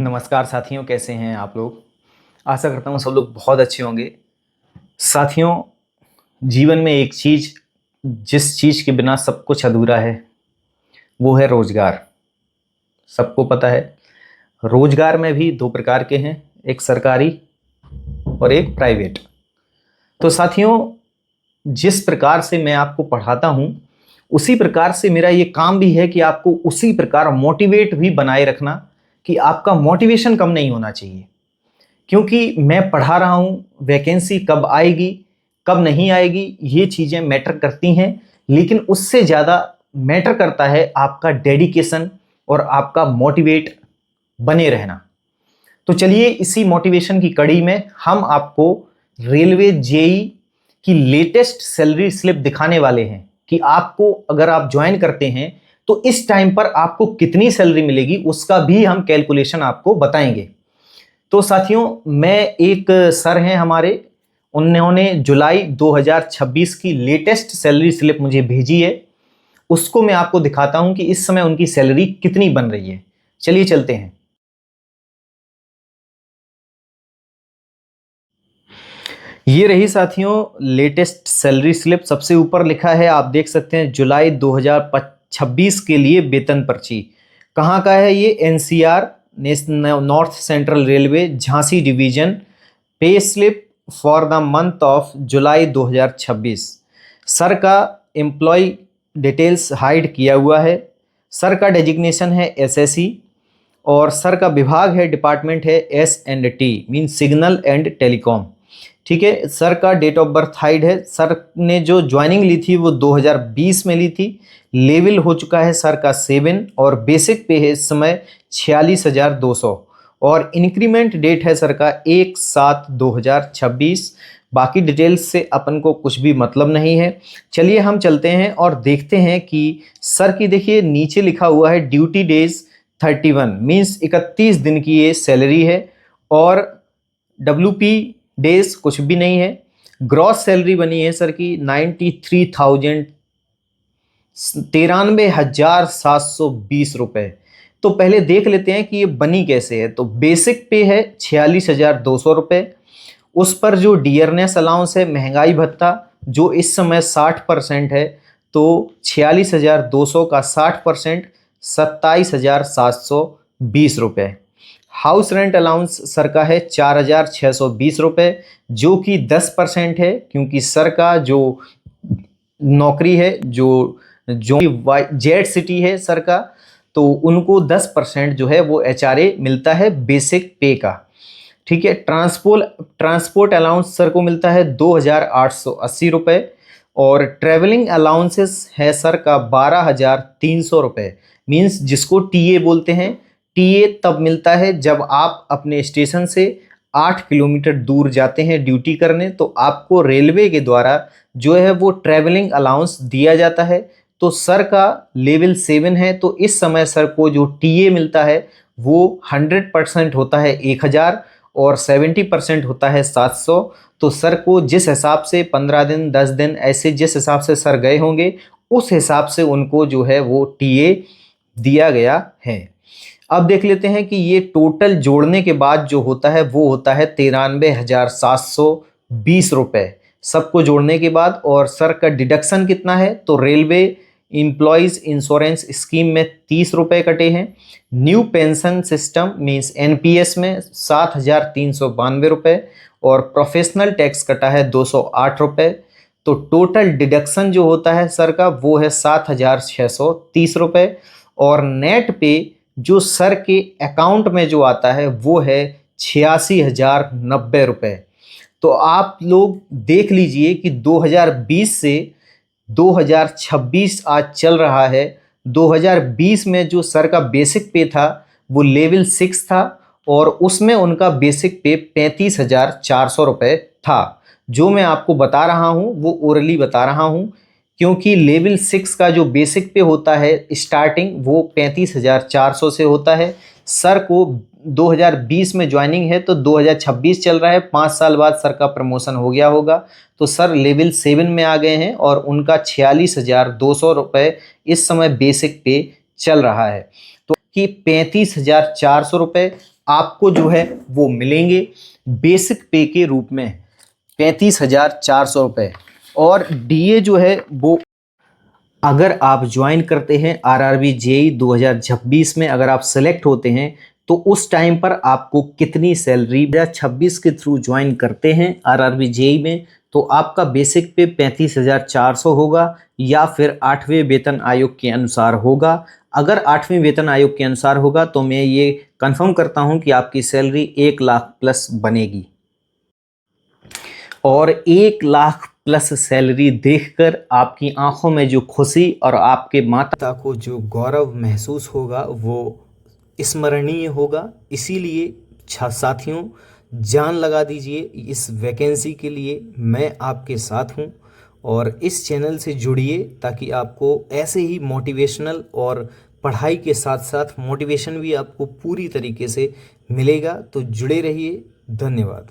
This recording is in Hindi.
नमस्कार साथियों, कैसे हैं आप लोग। आशा करता हूँ सब लोग बहुत अच्छे होंगे। साथियों, जीवन में एक चीज़, जिस चीज़ के बिना सब कुछ अधूरा है, वो है रोजगार। सबको पता है रोजगार में भी दो प्रकार के हैं, एक सरकारी और एक प्राइवेट। तो साथियों, जिस प्रकार से मैं आपको पढ़ाता हूँ उसी प्रकार से मेरा ये काम भी है कि आपको उसी प्रकार मोटिवेट भी बनाए रखना, कि आपका मोटिवेशन कम नहीं होना चाहिए। क्योंकि मैं पढ़ा रहा हूँ, वैकेंसी कब आएगी कब नहीं आएगी ये चीज़ें मैटर करती हैं, लेकिन उससे ज़्यादा मैटर करता है आपका डेडिकेशन और आपका मोटिवेट बने रहना। तो चलिए, इसी मोटिवेशन की कड़ी में हम आपको रेलवे जेई की लेटेस्ट सैलरी स्लिप दिखाने वाले हैं कि आपको अगर आप ज्वाइन करते हैं तो इस टाइम पर आपको कितनी सैलरी मिलेगी, उसका भी हम कैलकुलेशन आपको बताएंगे। तो साथियों, मैं एक सर हैं हमारे, उन्होंने जुलाई 2026 की लेटेस्ट सैलरी स्लिप मुझे भेजी है। उसको मैं आपको दिखाता हूं कि इस समय उनकी सैलरी कितनी बन रही है। चलिए चलते हैं। ये रही साथियों लेटेस्ट सैलरी स्लिप। सबसे ऊपर लिखा है, आप देख सकते हैं, जुलाई 2026 के लिए वेतन पर्ची। कहाँ का है ये? NCR, north central railway, Jhansi division. Pay slip for the month of July 2026। Sir का एम्प्लॉय डिटेल्स हाइड किया हुआ है। सर का डेजिग्नेशन है एसएससी और सर का विभाग है, डिपार्टमेंट है S&T, mean signal and telecom. ठीक है। सर का डेट ऑफ बर्थ हाइड है। सर ने जो ज्वाइनिंग ली थी वो 2020 में ली थी। लेवल हो चुका है सर का 7 और बेसिक पे है इस समय 46,200 और इंक्रीमेंट डेट है सर का 1/7/2026। बाकी डिटेल्स से अपन को कुछ भी मतलब नहीं है। चलिए हम चलते हैं और देखते हैं कि सर की, देखिए नीचे लिखा हुआ है ड्यूटी डेज 31, मीन्स 31 दिन की ये सैलरी है और WP डेज कुछ भी नहीं है। ग्रॉस सैलरी बनी है सर की 93,720 रुपए। तो पहले देख लेते हैं कि ये बनी कैसे है। तो बेसिक पे है 46,200 रुपए। उस पर जो डियरनेस अलाउंस है, महंगाई भत्ता, जो इस समय 60% है, तो 46,200 का 60% 27,720 रुपये। हाउस रेंट अलाउंस सर का है 4,620 रुपये, जो कि 10% है, क्योंकि सर का जो नौकरी है, जो जो जेड सिटी है सर का, तो उनको 10% जो है वो HRA मिलता है बेसिक पे का। ठीक है। ट्रांसपोर्ट अलाउंस सर को मिलता है 2,880 रुपये और ट्रैवलिंग अलाउंसेस है सर का 12,300 रुपये, मीन्स जिसको टीए बोलते हैं। टीए तब मिलता है जब आप अपने स्टेशन से 8 किलोमीटर दूर जाते हैं ड्यूटी करने, तो आपको रेलवे के द्वारा जो है वो ट्रैवलिंग अलाउंस दिया जाता है। तो सर का लेवल 7 है, तो इस समय सर को जो टीए मिलता है वो 100% होता है 1,000 और 70% होता है 700। तो सर को जिस हिसाब से 15 दिन 10 दिन ऐसे जिस हिसाब से सर गए होंगे, उस हिसाब से उनको जो है वो टीए दिया गया है। अब देख लेते हैं कि ये टोटल जोड़ने के बाद जो होता है वो होता है 93,720 रुपये, सबको जोड़ने के बाद। और सर का डिडक्शन कितना है? तो रेलवे एम्प्लॉयज़ इंश्योरेंस स्कीम में 30 रुपये कटे हैं। New pension system means NPS में 7,392 रुपये और प्रोफेशनल टैक्स कटा है 208 रुपये। तो टोटल डिडक्शन जो होता है सर का वो है 7,630 रुपये और नेट पे जो सर के अकाउंट में जो आता है वो है 86,090 रुपये। तो आप लोग देख लीजिए कि 2020 से 2026 आज चल रहा है। 2020 में जो सर का बेसिक पे था वो लेवल 6 था और उसमें उनका बेसिक पे 35,400 रुपये था। जो मैं आपको बता रहा हूँ वो ओरली बता रहा हूँ, क्योंकि लेवल 6 का जो बेसिक पे होता है स्टार्टिंग वो 35,400 से होता है। सर को 2020 में ज्वाइनिंग है तो 2026 चल रहा है, 5 साल बाद सर का प्रमोशन हो गया होगा, तो सर लेवल 7 में आ गए हैं और उनका 46,200 रुपये इस समय बेसिक पे चल रहा है। तो कि 35,400 रुपये आपको जो है वो मिलेंगे बेसिक पे के रूप में 35,400 रुपये। और डीए जो है वो अगर आप ज्वाइन करते हैं आरआरबी जेई 2026 में, अगर आप सेलेक्ट होते हैं तो उस टाइम पर आपको कितनी सैलरी 2026 के थ्रू ज्वाइन करते हैं आरआरबी जेई में, तो आपका बेसिक पे 35,400 होगा या फिर 8वें वेतन आयोग के अनुसार होगा। अगर 8वें वेतन आयोग के अनुसार होगा तो मैं ये कंफर्म करता हूं कि आपकी सैलरी 1 लाख प्लस बनेगी। और 1 लाख प्लस सैलरी देखकर आपकी आंखों में जो खुशी और आपके माता पिता को जो गौरव महसूस होगा वो स्मरणीय होगा। इसीलिए साथियों, जान लगा दीजिए इस वैकेंसी के लिए। मैं आपके साथ हूं और इस चैनल से जुड़िए ताकि आपको ऐसे ही मोटिवेशनल और पढ़ाई के साथ साथ मोटिवेशन भी आपको पूरी तरीके से मिलेगा। तो जुड़े रहिए। धन्यवाद।